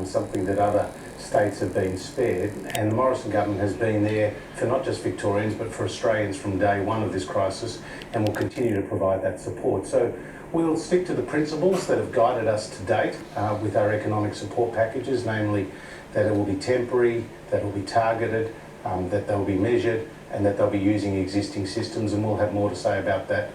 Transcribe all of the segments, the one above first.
something that other states have been spared. And the Morrison government has been there for not just Victorians but for Australians from day one of this crisis, and will continue to provide that support. So we'll stick to the principles that have guided us to date with our economic support packages, namely that it will be temporary, that it will be targeted, that they'll be measured, and that they'll be using existing systems, and we'll have more to say about that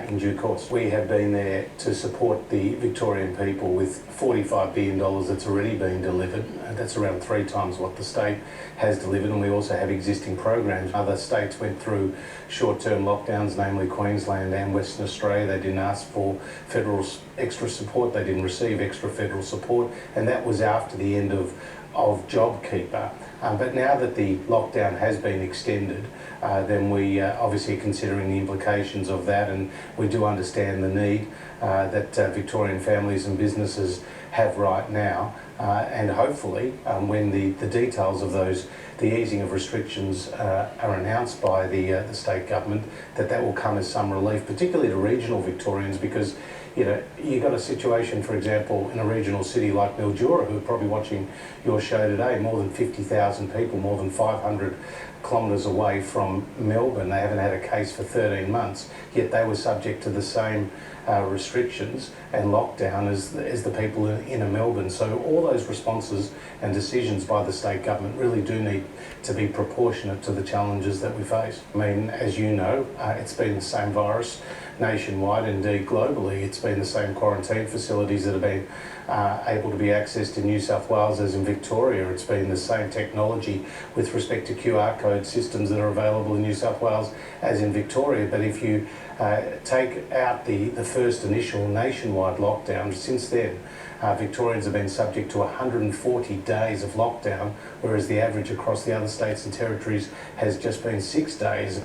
in due course. We have been there to support the Victorian people with $45 billion that's already been delivered. That's around 3 times what the state has delivered, and we also have existing programs. Other states went through short-term lockdowns, namely Queensland and Western Australia. They didn't ask for federal extra support, they didn't receive extra federal support, and that was after the end of JobKeeper. But now that the lockdown has been extended, then we obviously are considering the implications of that, and we do understand the need that Victorian families and businesses have right now, and hopefully when the details of the easing of restrictions are announced by the state government, that will come as some relief, particularly to regional Victorians, because you've got a situation, for example, in a regional city like Mildura, who are probably watching your show today, more than 50,000 people, more than 500 kilometres away from Melbourne. They haven't had a case for 13 months, yet they were subject to the same restrictions and lockdown as the people in Melbourne. So all those responses and decisions by the state government really do need to be proportionate to the challenges that we face. I mean, as you know, it's been the same virus nationwide, indeed globally. It's been the same quarantine facilities that have been able to be accessed in New South Wales as in Victoria. It's been the same technology with respect to QR code systems that are available in New South Wales as in Victoria. But if you take out the first initial nationwide lockdown, since then Victorians have been subject to 140 days of lockdown, whereas the average across the other states and territories has just been 6 days.